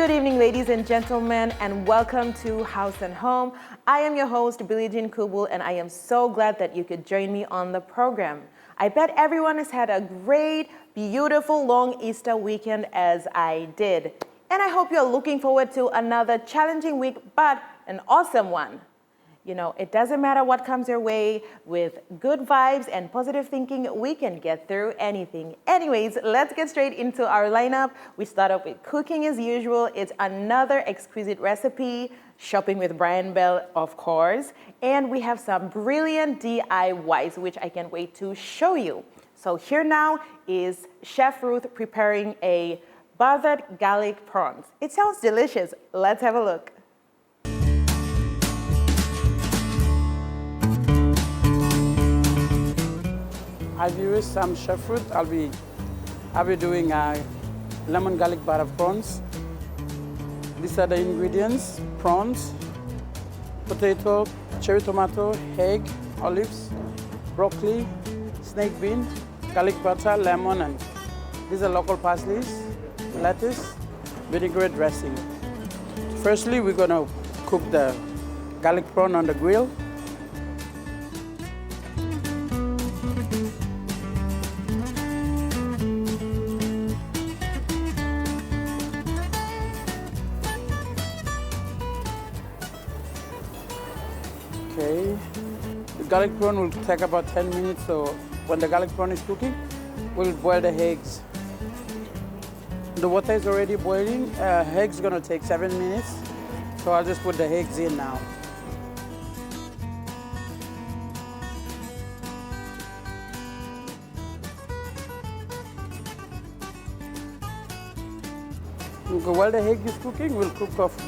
Good evening, ladies and gentlemen, and welcome to House and Home. I am your host, Billie Jean Kubul, and I am so glad that you could join me on the program. I bet everyone has had a great, beautiful, long Easter weekend as I did. And I hope you're looking forward to another challenging week, but an awesome one. You know, it doesn't matter what comes your way. With good vibes and positive thinking, we can get through anything. Anyways, let's get straight into our lineup. We start off with cooking as usual. It's another exquisite recipe, shopping with Brian Bell, of course. And we have some brilliant DIYs, which I can't wait to show you. So here now is Chef Ruth preparing a bothered garlic prawns. It sounds delicious. Let's have a look. I've used some chef fruit. I'll be doing lemon garlic butter prawns. These are the ingredients: prawns, potato, cherry tomato, egg, olives, broccoli, snake bean, garlic butter, lemon, and these are local parsleys, lettuce, vinaigrette dressing. Firstly, we're gonna cook the garlic prawn on the grill. Okay, the garlic prawn will take about 10 minutes, so when the garlic prawn is cooking, we'll boil the eggs. The water is already boiling. Eggs gonna take 7 minutes, so I'll just put the eggs in now. Okay, while the egg is cooking, we'll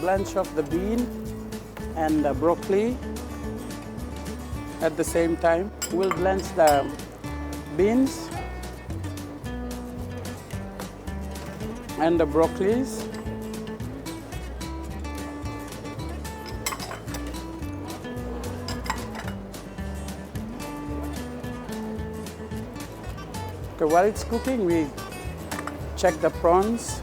blanch off the bean and the broccoli. At the same time, we'll blanch the beans and the broccolis. Okay, while it's cooking, we check the prawns.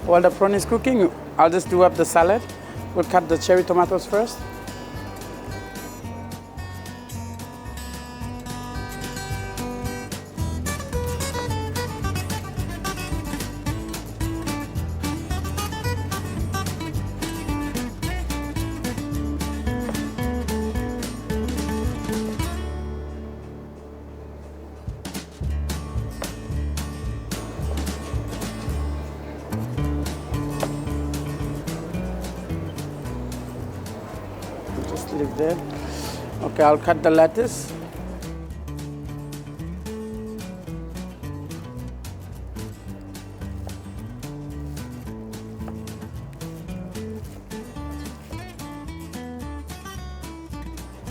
While the prawn is cooking, I'll just do up the salad. We'll cut the cherry tomatoes first. Just leave there. Okay, I'll cut the lettuce.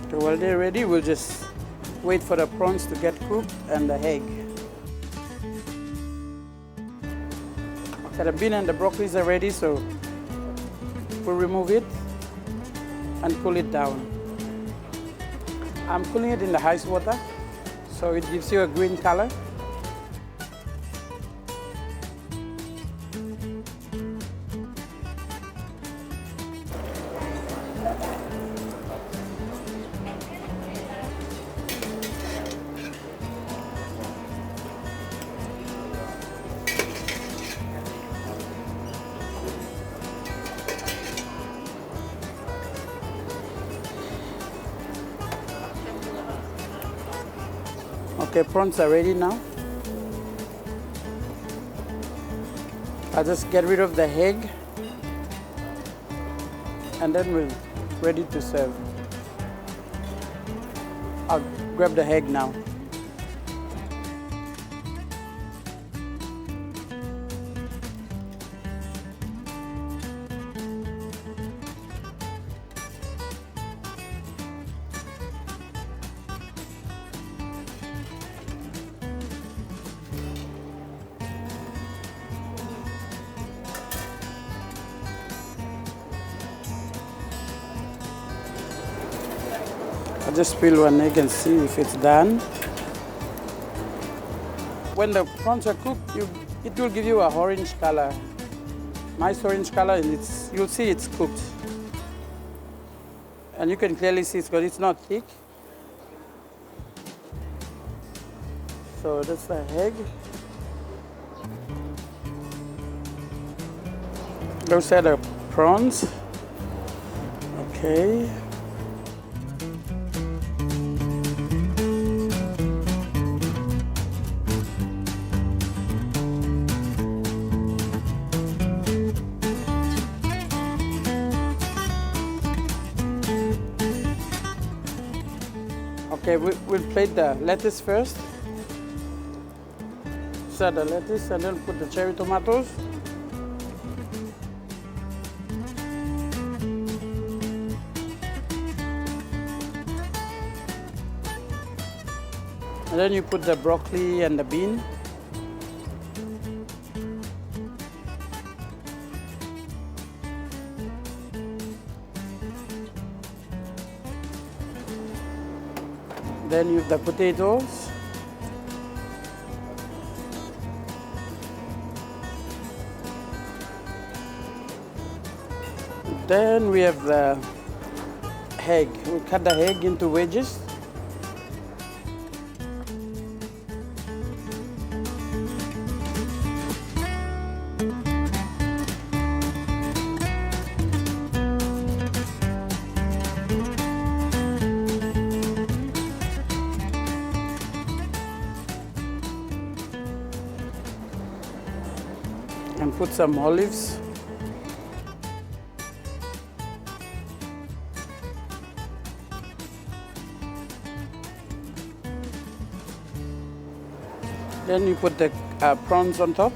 Okay, while they're ready, we'll just wait for the prawns to get cooked and the egg. Okay, the bean and the broccoli are ready, so we'll remove it and cool it down. I'm cooling it in the ice water, so it gives you a green color. Okay, prawns are ready now. I'll just get rid of the egg and then we're ready to serve. I'll grab the egg now. I'll just peel one egg and see if it's done. When the prawns are cooked, you It will give you a orange color, nice orange color, and you'll see it's cooked. And you can clearly see it's not thick. So that's the egg. Those are the prawns. Okay. Okay, we'll plate the lettuce first. Set the lettuce and then put the cherry tomatoes. And then you put the broccoli and the bean. Then you have the potatoes. Then we have the egg. We cut the egg into wedges. And put some olives. Then you put the prawns on top.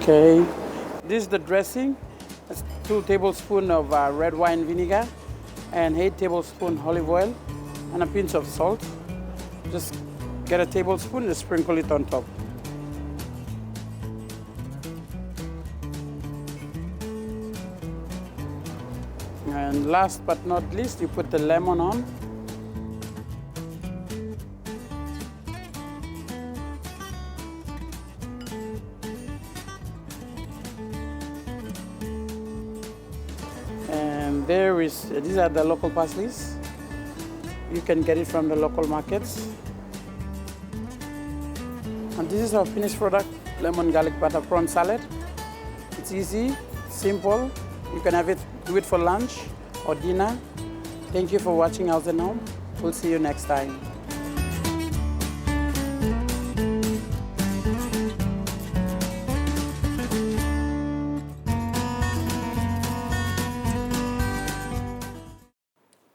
Okay, this is the dressing. It's 2 tablespoons of red wine vinegar and 8 tablespoons olive oil and a pinch of salt. Just get a tablespoon and sprinkle it on top. And last but not least, you put the lemon on. And these are the local parsleys. You can get it from the local markets. And this is our finished product, lemon garlic butter prawn salad. It's easy, simple. You can do it for lunch or dinner. Thank you for watching House and Home. We'll see you next time.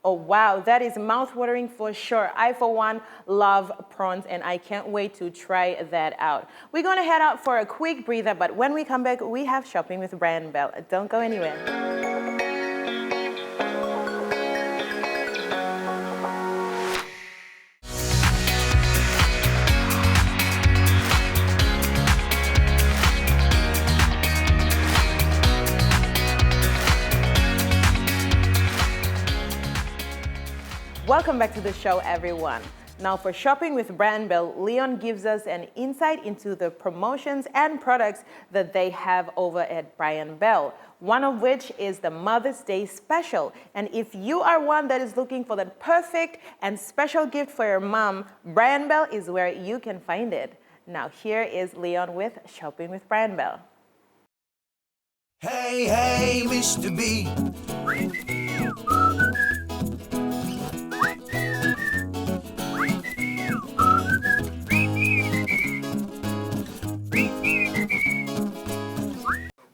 Oh wow, that is mouth-watering for sure. I, for one, love prawns and I can't wait to try that out. We're gonna head out for a quick breather, but when we come back, we have Shopping with Brian Bell. Don't go anywhere. Welcome back to the show, everyone. Now for Shopping with Brian Bell, Leon gives us an insight into the promotions and products that they have over at Brian Bell, one of which is the Mother's Day special. And if you are one that is looking for the perfect and special gift for your mom, Brian Bell is where you can find it. Now here is Leon with Shopping with Brian Bell. Hey, hey, Mr. B.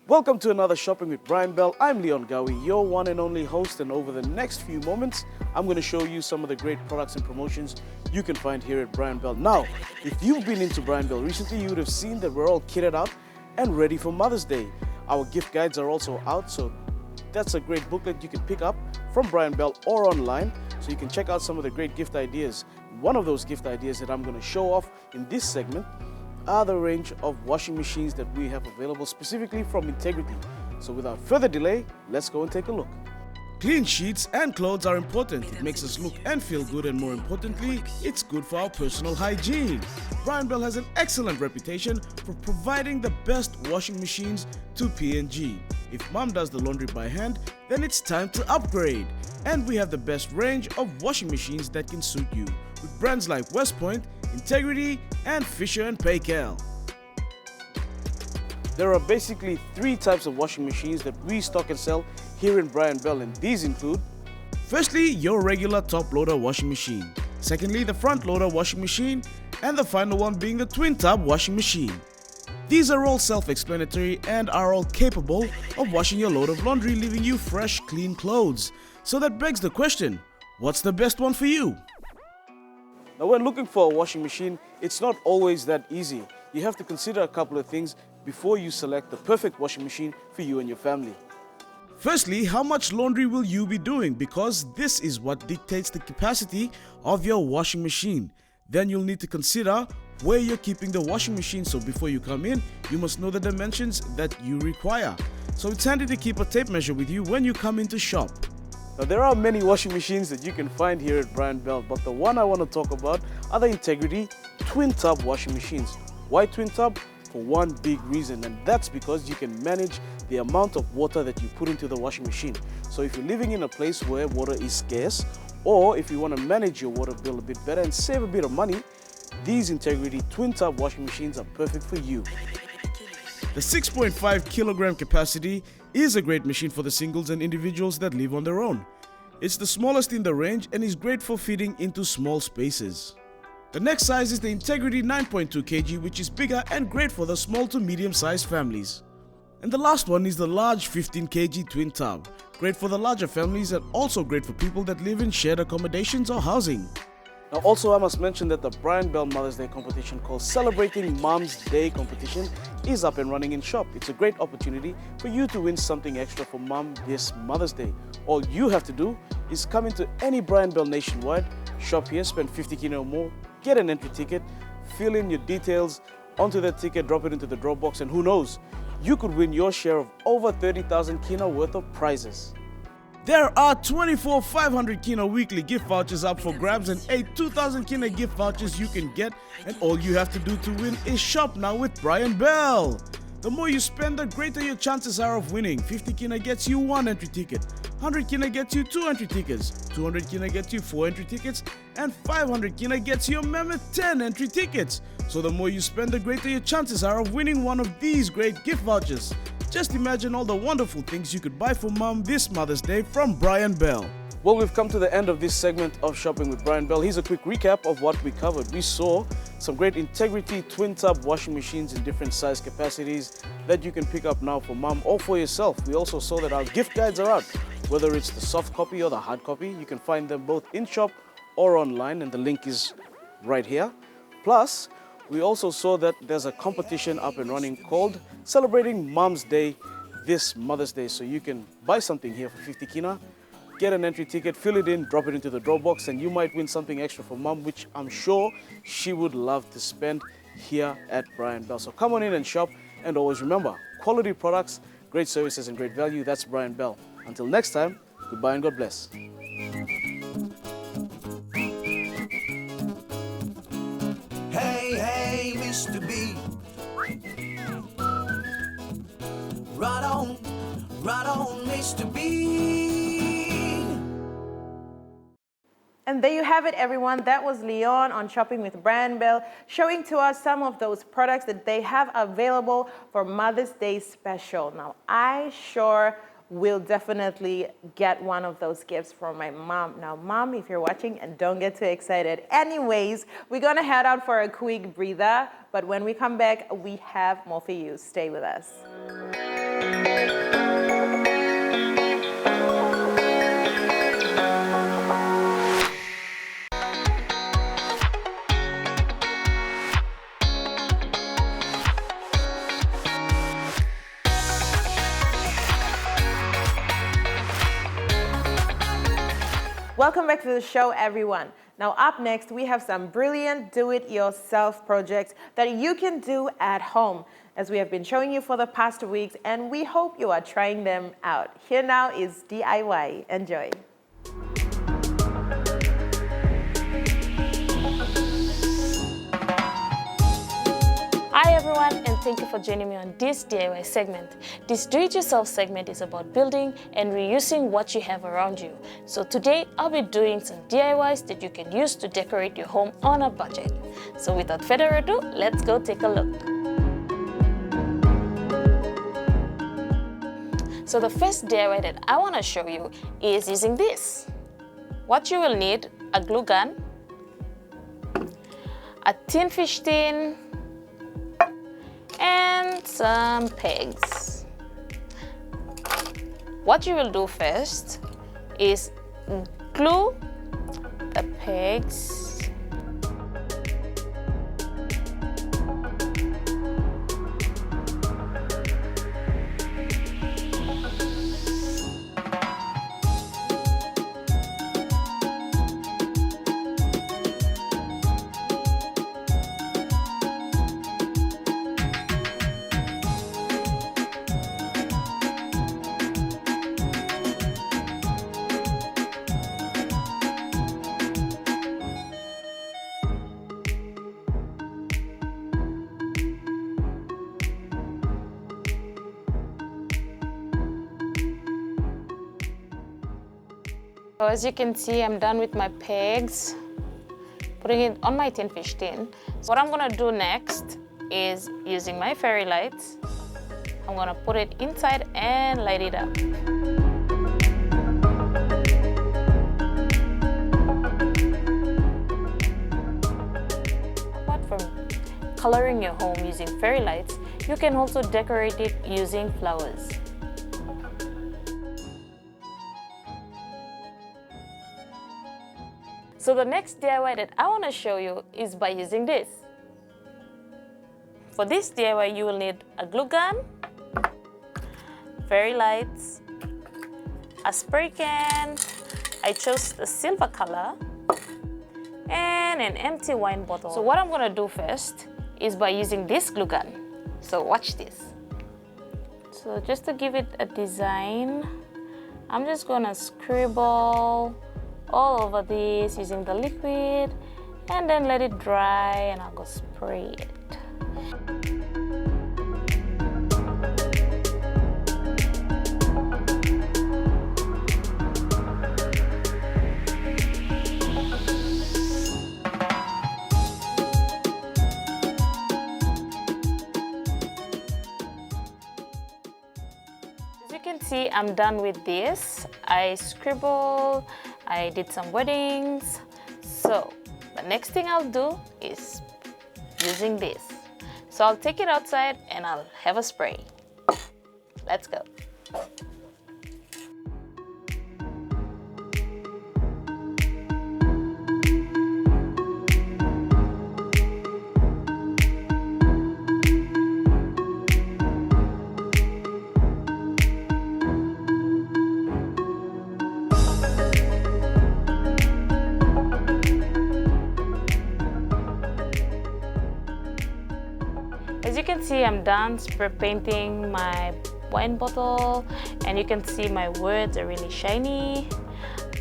Welcome to another Shopping with Brian Bell. I'm Leon Gawi, your one and only host, and over the next few moments, I'm going to show you some of the great products and promotions you can find here at Brian Bell. Now, if you've been into Brian Bell recently, you would have seen that we're all kitted out and ready for Mother's Day. Our gift guides are also out, so that's a great booklet you can pick up from Brian Bell or online, so you can check out some of the great gift ideas. One of those gift ideas that I'm going to show off in this segment are the range of washing machines that we have available specifically from Integrity. So without further delay, let's go and take a look. Clean sheets and clothes are important. It makes us look and feel good, and more importantly, it's good for our personal hygiene. Brian Bell has an excellent reputation for providing the best washing machines to P&G. If mom does the laundry by hand, then it's time to upgrade. And we have the best range of washing machines that can suit you, with brands like West Point, Integrity, and Fisher & Paykel. There are basically three types of washing machines that we stock and sell here in Brian Bell, and these include: firstly, your regular top loader washing machine. Secondly, the front loader washing machine, and the final one being the twin tub washing machine. These are all self-explanatory and are all capable of washing your load of laundry, leaving you fresh, clean clothes. So that begs the question, what's the best one for you? Now, when looking for a washing machine, it's not always that easy. You have to consider a couple of things before you select the perfect washing machine for you and your family. Firstly, how much laundry will you be doing? Because this is what dictates the capacity of your washing machine. Then you'll need to consider where you're keeping the washing machine, so before you come in, you must know the dimensions that you require. So it's handy to keep a tape measure with you when you come in to shop. Now, there are many washing machines that you can find here at Brian Bell, but the one I want to talk about are the Integrity twin tub washing machines. Why twin tub? For one big reason, and that's because you can manage the amount of water that you put into the washing machine. So if you're living in a place where water is scarce, or if you want to manage your water bill a bit better and save a bit of money, these Integrity twin tub washing machines are perfect for you. The 6.5 kilogram capacity is a great machine for the singles and individuals that live on their own. It's the smallest in the range and is great for fitting into small spaces. The next size is the Integrity 9.2 kg, which is bigger and great for the small to medium sized families. And the last one is the large 15 kg twin tub, great for the larger families and also great for people that live in shared accommodations or housing. Now, also I must mention that the Brian Bell Mother's Day competition called Celebrating Mom's Day competition is up and running in shop. It's a great opportunity for you to win something extra for mom this Mother's Day. All you have to do is come into any Brian Bell nationwide, shop here, spend 50 kina or more, get an entry ticket, fill in your details onto that ticket, drop it into the draw box, and who knows, you could win your share of over 30,000 kina worth of prizes. There are 24 500 kina weekly gift vouchers up for grabs and 8 2,000 kina gift vouchers you can get, and all you have to do to win is shop now with Brian Bell. The more you spend, the greater your chances are of winning. 50 kina gets you 1 entry ticket, 100 kina gets you 2 entry tickets, 200 kina gets you 4 entry tickets, and 500 kina gets you a mammoth 10 entry tickets. So the more you spend, the greater your chances are of winning one of these great gift vouchers. Just imagine all the wonderful things you could buy for mom this Mother's Day from Brian Bell. Well, we've come to the end of this segment of Shopping with Brian Bell. Here's a quick recap of what we covered. We saw some great Integrity twin tub washing machines in different size capacities that you can pick up now for mom or for yourself. We also saw that our gift guides are out. Whether it's the soft copy or the hard copy, you can find them both in shop or online, and the link is right here. Plus, we also saw that there's a competition up and running called Celebrating Mom's Day this Mother's Day. So you can buy something here for 50 kina, get an entry ticket, fill it in, drop it into the draw box, and you might win something extra for mom, which I'm sure she would love to spend here at Brian Bell. So come on in and shop, and always remember, quality products, great services, and great value. That's Brian Bell. Until next time, goodbye and God bless. Hey, Mr. B. Right on, Mr. B. And there you have it, everyone. That was Leon on Shopping with Brian Bell, showing to us some of those products that they have available for Mother's Day special. Now, I sure will definitely get one of those gifts for my mom. Now, mom, if you're watching, and don't get too excited. Anyways, we're gonna head out for a quick breather, but when we come back, we have more for you. Stay with us. Welcome back to the show, everyone. Now up next, we have some brilliant do-it-yourself projects that you can do at home, as we have been showing you for the past weeks, and we hope you are trying them out. Here now is DIY. Enjoy. Hi everyone, and thank you for joining me on this DIY segment. This do-it-yourself segment is about building and reusing what you have around you. So today I'll be doing some DIYs that you can use to decorate your home on a budget. So without further ado, let's go take a look. So the first DIY that I want to show you is using this. What you will need: a glue gun, a tin fish tin, and some pegs. What you will do first is glue the pegs So as you can see, I'm done with my pegs, putting it on my tin fish tin. So what I'm gonna do next is, using my fairy lights, I'm gonna put it inside and light it up. Apart from coloring your home using fairy lights, you can also decorate it using flowers. So the next DIY that I want to show you is by using this. For this DIY, you will need a glue gun, fairy lights, a spray can. I chose the silver color, and an empty wine bottle. So what I'm going to do first is by using this glue gun. So watch this. So just to give it a design, I'm just going to scribble all over this using the liquid, and then let it dry, and I'll go spray it. As you can see, I'm done with this. I scribbled, I did some weddings. So the next thing I'll do is using this. So I'll take it outside and I'll have a spray. Let's go. As you can see, I'm done spray painting my wine bottle, and you can see my words are really shiny.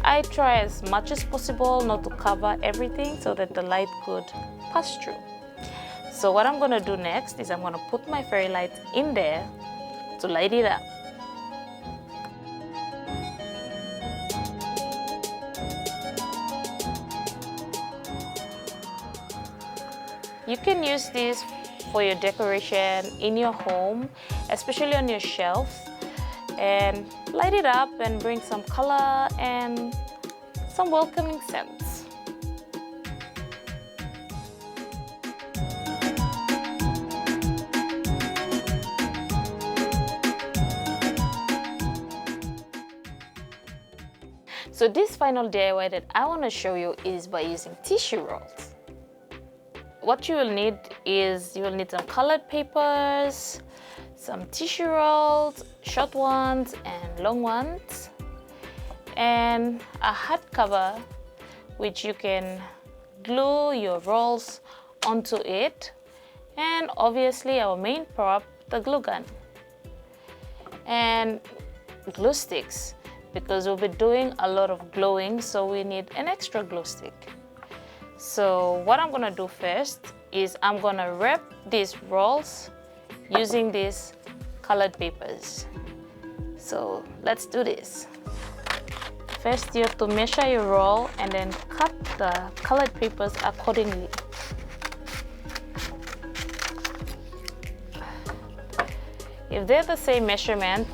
I try as much as possible not to cover everything so that the light could pass through. So what I'm gonna do next is I'm gonna put my fairy lights in there to light it up. You can use this for your decoration in your home, especially on your shelf, and light it up and bring some color and some welcoming scents. So this final DIY that I want to show you is by using tissue rolls. What you will need is, you will need some colored papers, some tissue rolls, short ones and long ones, and a hardcover which you can glue your rolls onto it, and obviously our main prop, the glue gun, and glue sticks, because we'll be doing a lot of gluing, so we need an extra glue stick. So what I'm gonna do first is I'm gonna wrap these rolls using these colored papers. So let's do this. First, you have to measure your roll and then cut the colored papers accordingly. If they're the same measurement,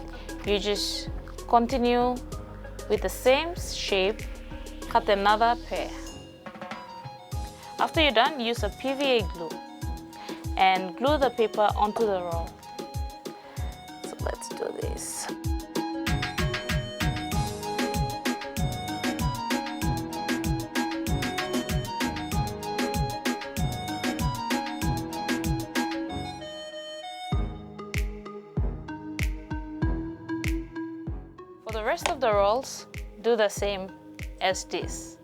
you just continue with the same shape, cut another pair. After you're done, use a PVA glue and glue the paper onto the roll. So let's do this. For the rest of the rolls, do the same as this.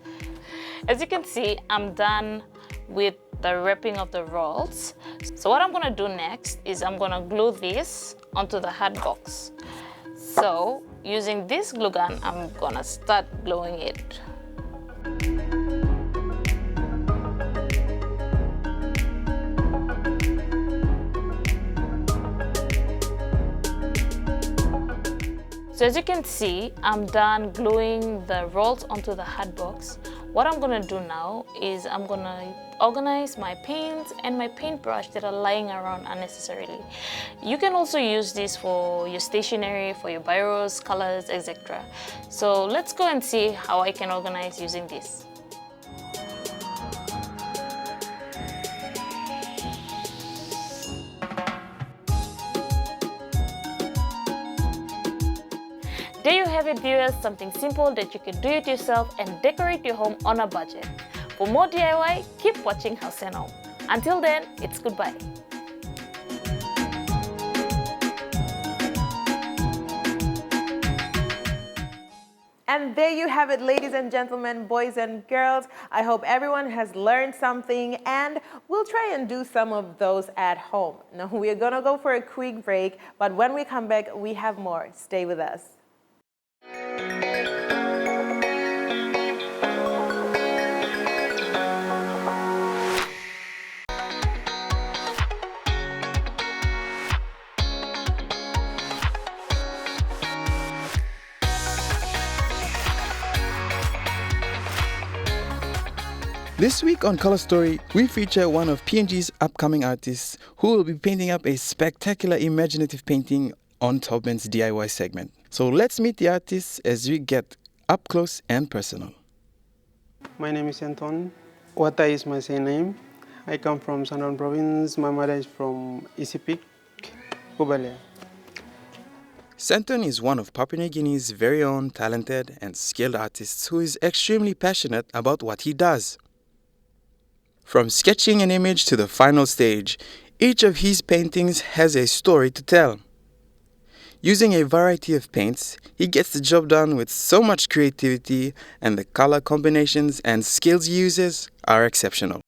As you can see, I'm done with the wrapping of the rolls. So what I'm gonna do next is I'm gonna glue this onto the hard box. So using this glue gun, I'm gonna start gluing it. So as you can see, I'm done gluing the rolls onto the hard box. What I'm gonna do now is I'm gonna organize my paints and my paintbrush that are lying around unnecessarily. You can also use this for your stationery, for your biros, colors, etc. So let's go and see how I can organize using this. There you have it, viewers, something simple that you can do it yourself and decorate your home on a budget. For more DIY, keep watching Haus and Home. Until then, it's goodbye. And there you have it, ladies and gentlemen, boys and girls. I hope everyone has learned something, and we'll try and do some of those at home. Now, we're gonna go for a quick break, but when we come back, we have more. Stay with us. This week on Color Story, we feature one of PNG's upcoming artists who will be painting up a spectacular imaginative painting on Taubman's DIY segment. So let's meet the artist as we get up close and personal. My name is Anton. Wata is my surname. I come from Sandaun province. My mother is from Isipik, Kubalea. Santon is one of Papua New Guinea's very own talented and skilled artists who is extremely passionate about what he does. From sketching an image to the final stage, each of his paintings has a story to tell. Using a variety of paints, he gets the job done with so much creativity, and the color combinations and skills he uses are exceptional.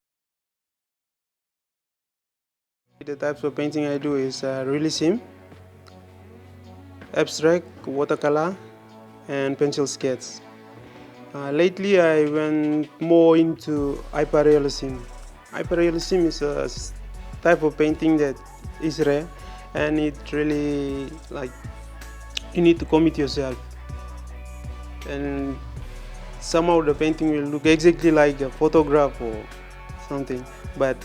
The types of painting I do is realism, abstract, watercolor, and pencil sketches. Lately, I went more into hyperrealism. Hyperrealism is a type of painting that is rare, and it really you need to commit yourself. And somehow the painting will look exactly like a photograph or something. But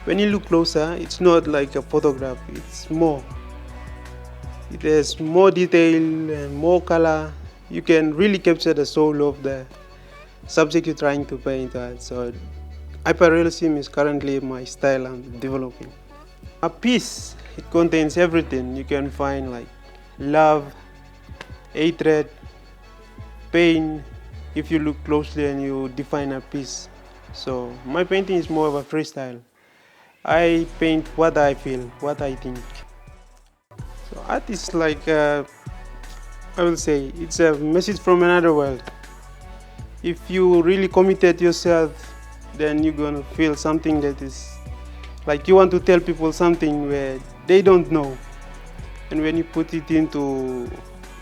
when you look closer, it's not like a photograph. It's more. It has more detail and more color. You can really capture the soul of the subject you're trying to paint. So hyperrealism is currently my style I'm developing. A piece, it contains everything. You can find like love, hatred, pain, if you look closely and you define a piece. So my painting is more of a freestyle. I paint what I feel, what I think. So art is like I will say, it's a message from another world. If you really committed yourself, then you're gonna feel something that is like you want to tell people something where they don't know. And when you put it into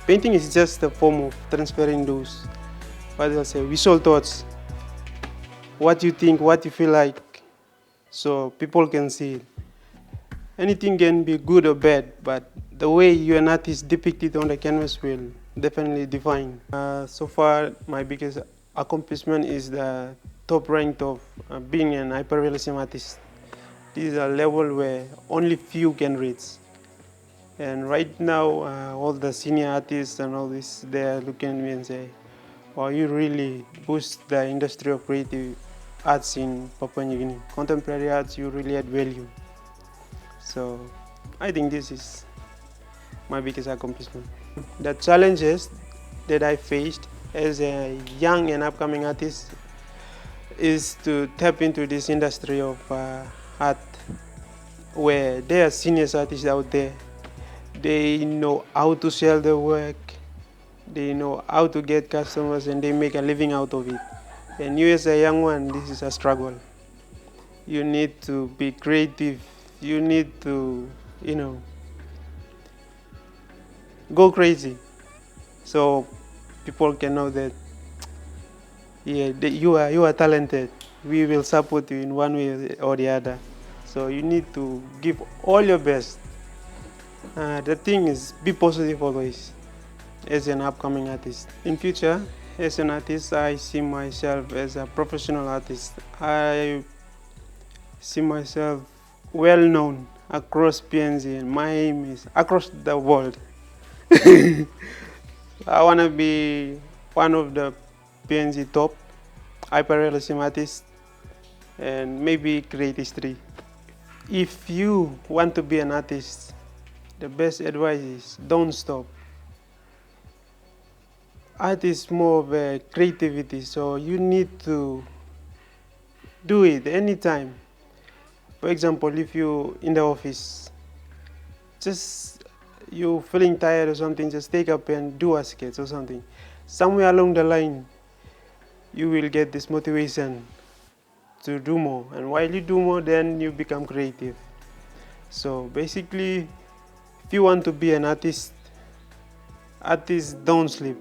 painting, is just a form of transferring those, what do I say, visual thoughts, what you think, what you feel like, so people can see it. Anything can be good or bad, but the way you an artist depicted on the canvas will definitely define. So far, my biggest accomplishment is the top rank of being an hyperrealism artist. This is a level where only few can reach. And right now, all the senior artists and all this, they are looking at me and say, wow, you really boost the industry of creative arts in Papua New Guinea. Contemporary arts, you really add value. So I think this is my biggest accomplishment. The challenges that I faced as a young and upcoming artist is to tap into this industry of art where there are senior artists out there. They know how to sell their work, they know how to get customers, and they make a living out of it. And you as a young one, this is a struggle. You need to be creative. You need to, go crazy, so people can know that, yeah, you are talented. We will support you in one way or the other. So you need to give all your best. The thing is, be positive always as an upcoming artist. In future, as an artist, I see myself as a professional artist. I see myself well known across PNG, and my aim is across the world. I want to be one of the PNG top hyperrealism artists and maybe create history. If you want to be an artist, the best advice is don't stop. Art is more of a creativity, so you need to do it anytime. For example, if you in the office, just you feeling tired or something, just take up and do a sketch or something. Somewhere along the line, you will get this motivation to do more. And while you do more, then you become creative. So basically, if you want to be an artist, artists don't sleep.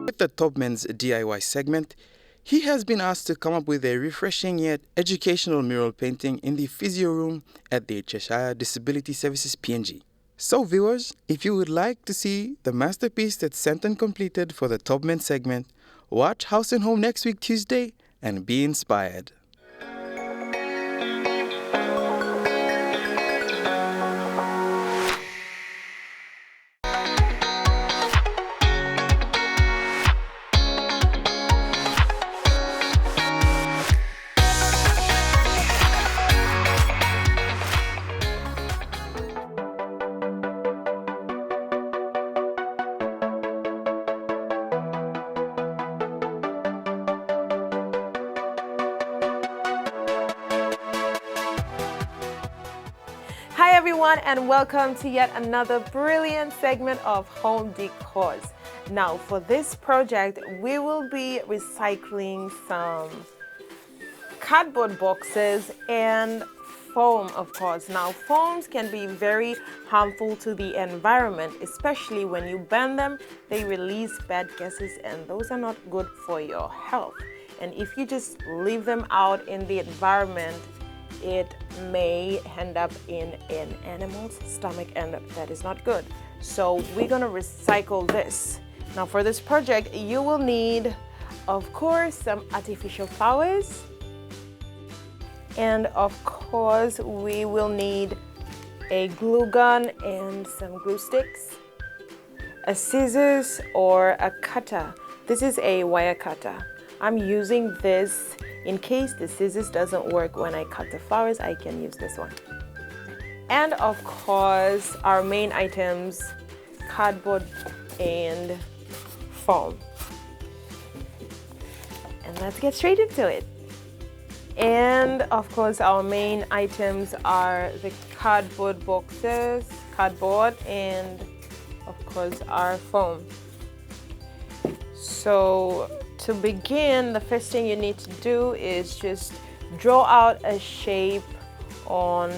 With the Top Men's DIY segment, he has been asked to come up with a refreshing yet educational mural painting in the physio room at the Cheshire Disability Services PNG. So viewers, if you would like to see the masterpiece that Santon completed for the Top Men segment, watch House and Home next week Tuesday and be inspired. Hi everyone, and welcome to yet another brilliant segment of Home Decors. Now for this project, we will be recycling some cardboard boxes and foam, of course. Now foams can be very harmful to the environment, especially when you burn them. They release bad gases and those are not good for your health. And if you just leave them out in the environment, it may end up in an animal's stomach, and that is not good. So we're gonna recycle this. Now for this project, you will need, of course, some artificial flowers. And of course, we will need a glue gun and some glue sticks, a scissors or a cutter. This is a wire cutter. I'm using this in case the scissors doesn't work when I cut the flowers. I can use this one. And of course, our main items, cardboard and foam. And let's get straight into it. And of course, our main items are the cardboard boxes, cardboard, and of course our foam. So to begin, the first thing you need to do is just draw out a shape on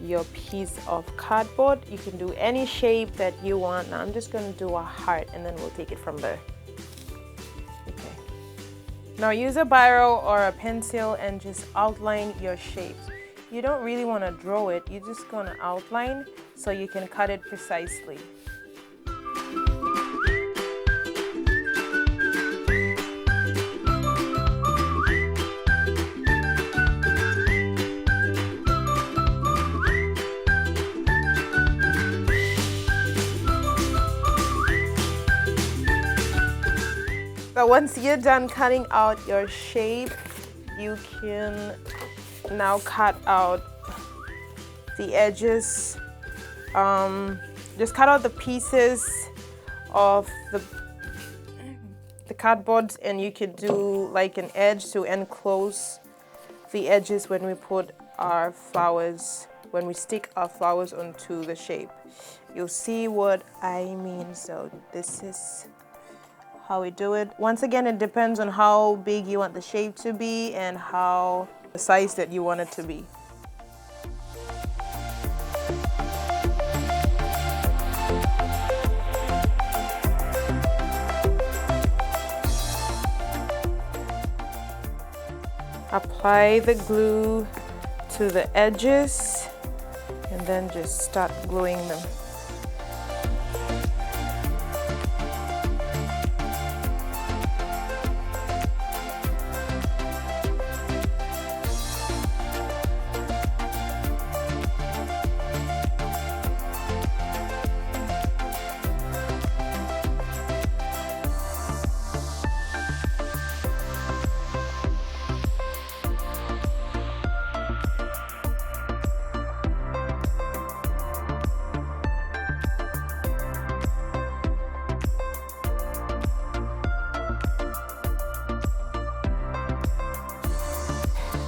your piece of cardboard. You can do any shape that you want. Now I'm just going to do a heart and then we'll take it from there. Okay. Now use a biro or a pencil and just outline your shapes. You don't really want to draw it, you're just going to outline so you can cut it precisely. So once you're done cutting out your shape, you can now cut out the edges. Just cut out the pieces of the cardboard, and you could do like an edge to enclose the edges when we put our flowers, when we stick our flowers onto the shape. You'll see what I mean. So this is how we do it. Once again, it depends on how big you want the shape to be and how the size that you want it to be. Apply the glue to the edges and then just start gluing them.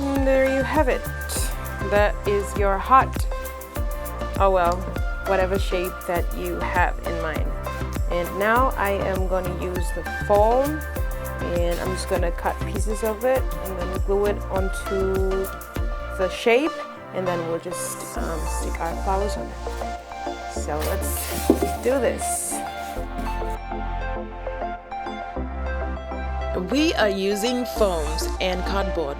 And there you have it. That is your heart. Oh well, whatever shape that you have in mind. And now I am going to use the foam, and I'm just going to cut pieces of it and then glue it onto the shape, and then we'll just stick our flowers on it. So let's do this. We are using foams and cardboard.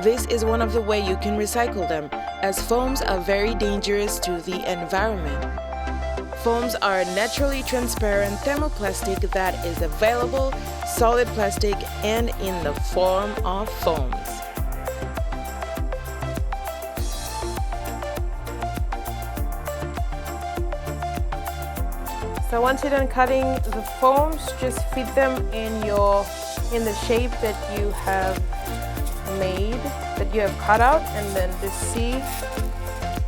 This is one of the ways you can recycle them, as foams are very dangerous to the environment. Foams are a naturally transparent thermoplastic that is available, solid plastic, and in the form of foams. So once you're done cutting the foams, just fit them in the shape that you have made, that you have cut out, and then just see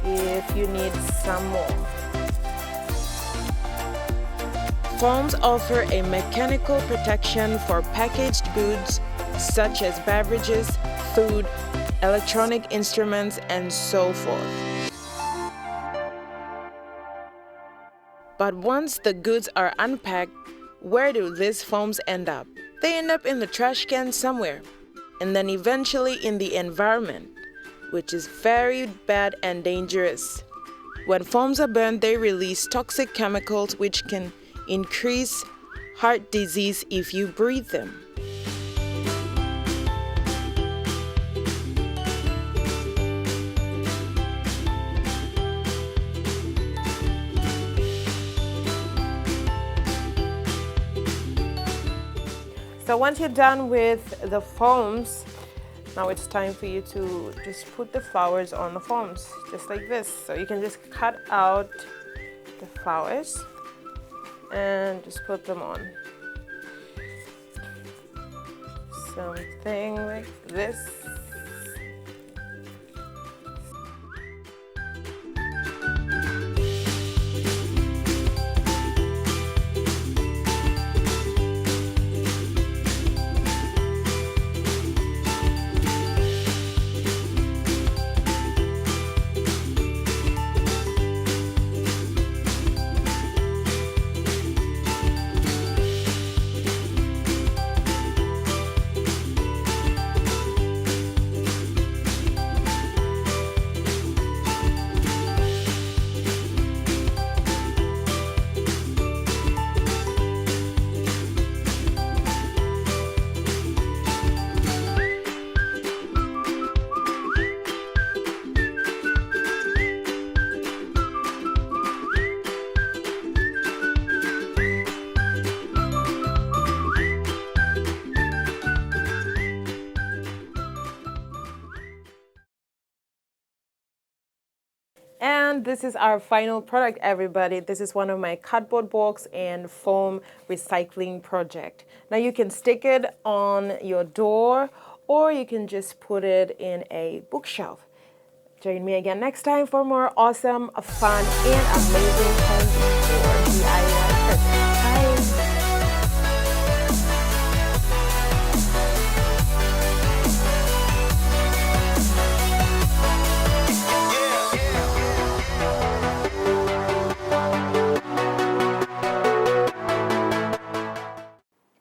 if you need some more. Foams offer a mechanical protection for packaged goods such as beverages, food, electronic instruments, and so forth. But once the goods are unpacked, where do these foams end up? They end up in the trash can somewhere, and then eventually in the environment, which is very bad and dangerous. When foams are burned, they release toxic chemicals which can increase heart disease if you breathe them. So once you're done with the foams, now it's time for you to just put the flowers on the foams, just like this. So you can just cut out the flowers and just put them on. Something like this. And this is our final product, everybody. This is one of my cardboard box and foam recycling project. Now you can stick it on your door or you can just put it in a bookshelf. Join me again next time for more awesome, fun, and amazing home decor DIY projects. Bye.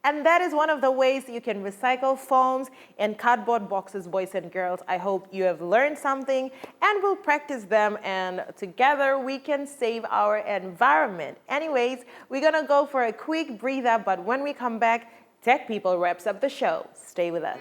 And that is one of the ways you can recycle foams and cardboard boxes, boys and girls. I hope you have learned something and will practice them, and together we can save our environment. Anyways, we're gonna go for a quick breather, but when we come back, Tech People wraps up the show. Stay with us.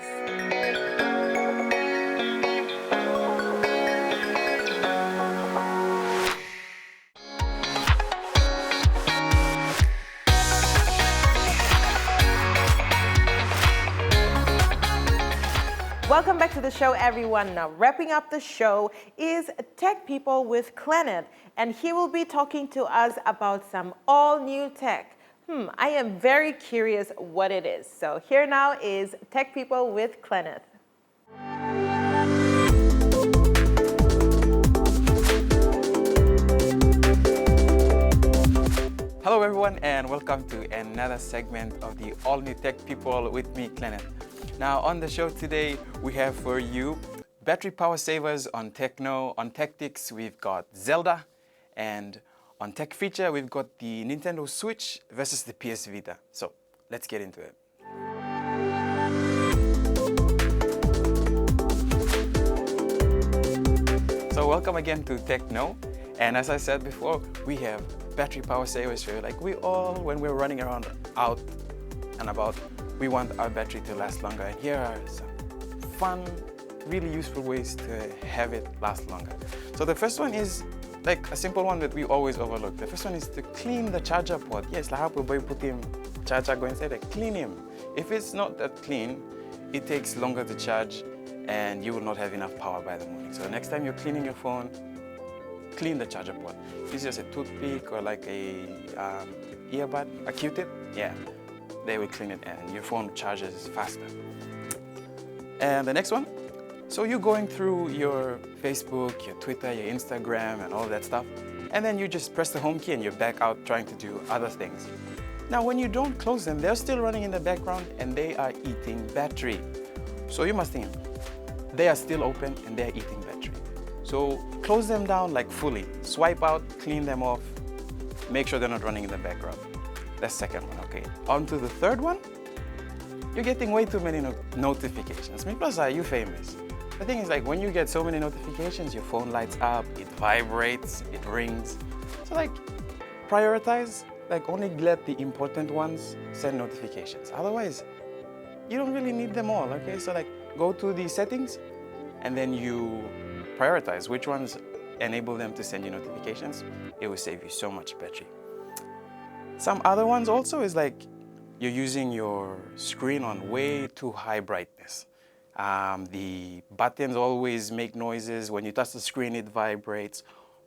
Welcome back to the show, everyone. Now, wrapping up the show is Tech People with Clenet, and he will be talking to us about some all-new tech. I am very curious what it is. So here now is Tech People with Clenet. Hello everyone and welcome to another segment of the All New Tech People with me, Clenet. Now on the show today, we have for you battery power savers on Techno. On Tactics, we've got Zelda, and on Tech Feature, we've got the Nintendo Switch versus the PS Vita. So let's get into it. So welcome again to Techno. And as I said before, we have battery power savers here. Like we all, when we're running around out and about, we want our battery to last longer. And here are some fun, really useful ways to have it last longer. So the first one is like a simple one that we always overlook. The first one is to clean the charger port. Yes, like how we put him charger go inside, like clean him. If it's not that clean, it takes longer to charge and you will not have enough power by the morning. So next time you're cleaning your phone, clean the charger port. If it's just a toothpick or like a earbud, a Q-tip, yeah, they will clean it and your phone charges faster. And the next one, so you're going through your Facebook, your Twitter, your Instagram and all that stuff, and then you just press the home key and you're back out trying to do other things. Now when you don't close them, they're still running in the background and they are eating battery. So you must think, they are still open and they're eating battery. So close them down like fully, swipe out, clean them off, make sure they're not running in the background. That's the second one, okay. On to the third one. You're getting way too many notifications. Plus, are you famous? The thing is, like, when you get so many notifications, your phone lights up, it vibrates, it rings. So like, prioritize, like only let the important ones send notifications. Otherwise, you don't really need them all, okay? So like, go to the settings and then you prioritize which ones enable them to send you notifications. It will save you so much battery. Some other ones also is like you're using your screen on way too high brightness. The buttons always make noises. When you touch the screen, it vibrates.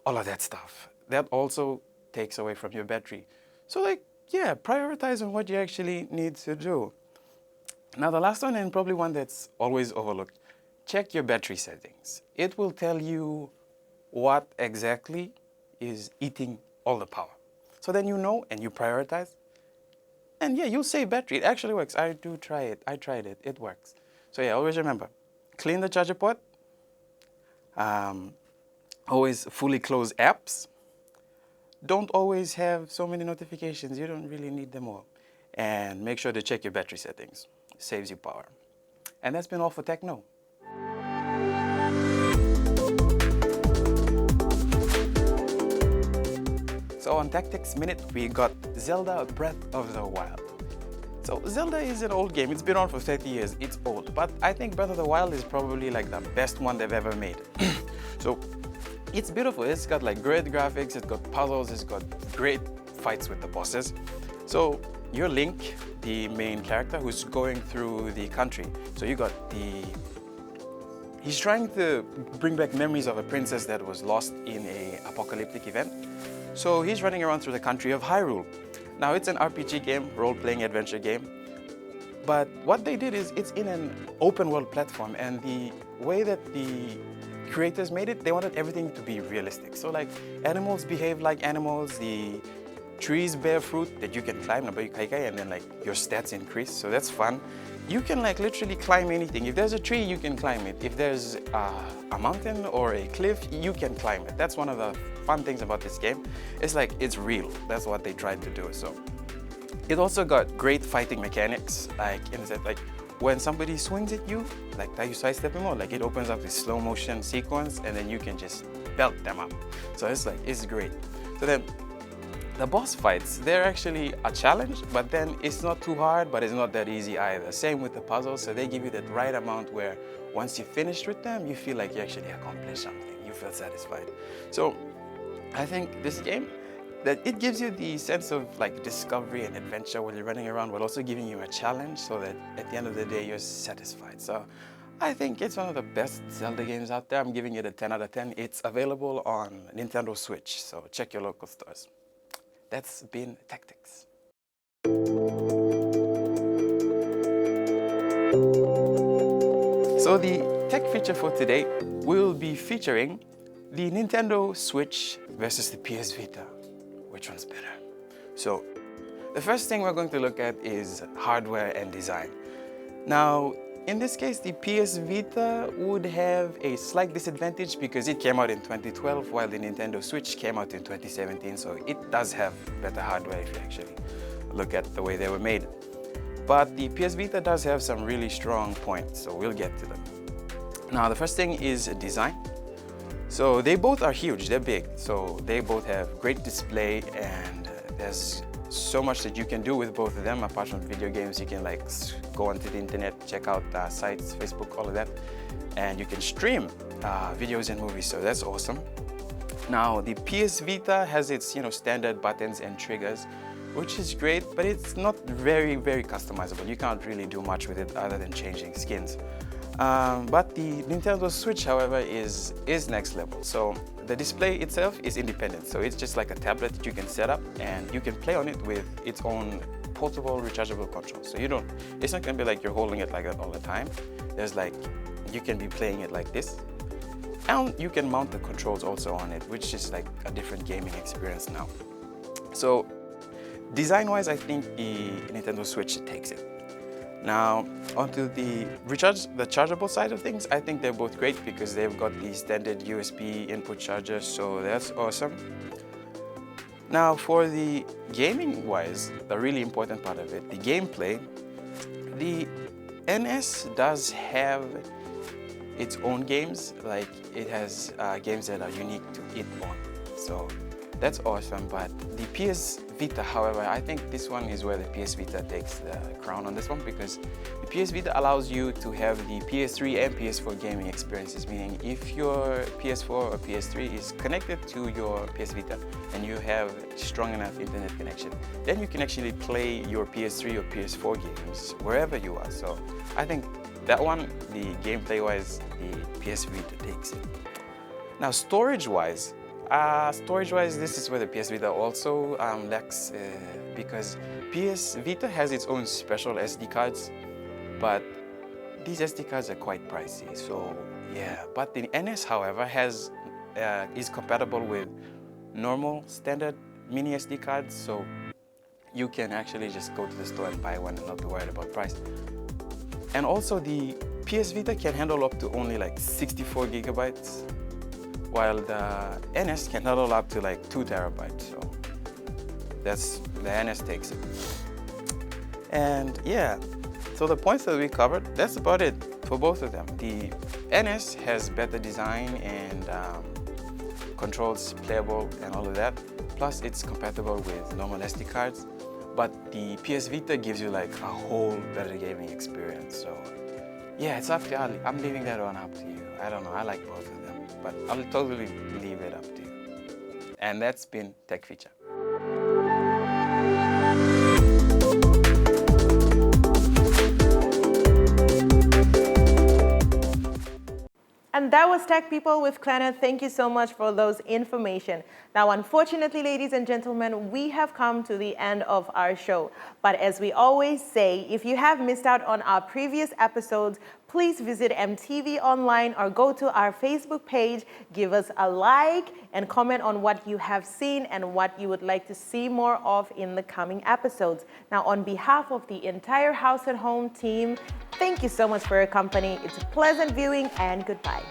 All of that stuff. That also takes away from your battery. So like, yeah, prioritize on what you actually need to do. Now the last one, and probably one that's always overlooked, check your battery settings. It will tell you what exactly is eating all the power. So then you know and you prioritize. And yeah, you'll save battery. It actually works. I do try it. I tried it. It works. So yeah, always remember, clean the charger port. Always fully close apps. Don't always have so many notifications. You don't really need them all. And make sure to check your battery settings. It saves you power. And that's been all for Techno. So on Tactics Minute, we got Zelda Breath of the Wild. So Zelda is an old game. It's been on for 30 years. It's old. But I think Breath of the Wild is probably like the best one they've ever made. So it's beautiful. It's got like great graphics. It's got puzzles. It's got great fights with the bosses. So you're Link, the main character who's going through the country. So you got the he's trying to bring back memories of a princess that was lost in an apocalyptic event. So he's running around through the country of Hyrule. Now it's an RPG game, role-playing adventure game. But what they did is it's in an open world platform, and the way that the creators made it, they wanted everything to be realistic. So like animals behave like animals, the trees bear fruit that you can climb, and then like your stats increase, so that's fun. You can like literally climb anything. If there's a tree, you can climb it. If there's a mountain or a cliff, you can climb it. That's one of the fun things about this game. It's like, it's real. That's what they tried to do. So it also got great fighting mechanics, like in the sense, like when somebody swings at you, like that you sidestep them more, like it opens up this slow motion sequence and then you can just belt them up. So it's like, it's great. So then the boss fights, they're actually a challenge, but then it's not too hard, but it's not that easy either. Same with the puzzles, so they give you that right amount where once you're finished with them, you feel like you actually accomplished something, you feel satisfied. So I think this game, that it gives you the sense of like discovery and adventure while you're running around, while also giving you a challenge so that at the end of the day, you're satisfied. So I think it's one of the best Zelda games out there. I'm giving it a 10 out of 10. It's available on Nintendo Switch, so check your local stores. That's been Tactics. So the tech feature for today will be featuring the Nintendo Switch versus the PS Vita. Which one's better? So the first thing we're going to look at is hardware and design. Now, in this case, the PS Vita would have a slight disadvantage because it came out in 2012 while the Nintendo Switch came out in 2017, so it does have better hardware if you actually look at the way they were made. But the PS Vita does have some really strong points, so we'll get to them. Now, the first thing is design. So they both are huge, they're big, so they both have great display, and there's so much that you can do with both of them. Apart from video games, you can like go onto the internet, check out sites, Facebook, all of that, and you can stream videos and movies, so that's awesome. Now the PS Vita has its standard buttons and triggers, which is great, but it's not very customizable. You can't really do much with it other than changing skins. But the Nintendo Switch, however, is next level. So the display itself is independent. So it's just like a tablet that you can set up and you can play on it with its own portable rechargeable control. So it's not gonna be like you're holding it like that all the time. There's like, you can be playing it like this. And you can mount the controls also on it, which is like a different gaming experience now. So design-wise, I think the Nintendo Switch takes it. Now, onto the chargeable side of things, I think they're both great because they've got the standard USB input charger, so that's awesome. Now, for the gaming-wise, the really important part of it, the gameplay, the NS does have its own games, like it has games that are unique to it on, so that's awesome. But the PS Vita, however, I think this one is where the PS Vita takes the crown on this one, because the PS Vita allows you to have the PS3 and PS4 gaming experiences, meaning if your PS4 or PS3 is connected to your PS Vita and you have strong enough internet connection, then you can actually play your PS3 or PS4 games wherever you are. So I think that one, the gameplay-wise, the PS Vita takes it. Now, storage-wise, this is where the PS Vita also lacks, because PS Vita has its own special SD cards, but these SD cards are quite pricey, so yeah. But the NS, however, is compatible with normal standard mini SD cards, so you can actually just go to the store and buy one and not be worried about price. And also the PS Vita can handle up to only like 64 gigabytes, while the NS can handle up to like 2 terabytes, so the NS takes it. And yeah, so the points that we covered, that's about it for both of them. The NS has better design and controls playable and all of that. Plus it's compatible with normal SD cards, but the PS Vita gives you like a whole better gaming experience. So yeah, it's up to you. I'm leaving that one up to you. I don't know, I like both of them, but I'll totally leave it up to you. And that's been Tech Feature. gentlemen, that was Tech People with Clanna. Thank you so much for those information. Now, unfortunately, ladies and gentlemen, we have come to the end of our show. But as we always say, if you have missed out on our previous episodes, please visit MTV online or go to our Facebook page, give us a like, and comment on what you have seen and what you would like to see more of in the coming episodes. Now, on behalf of the entire House and Home team, thank you so much for your company. It's a pleasant viewing and goodbye.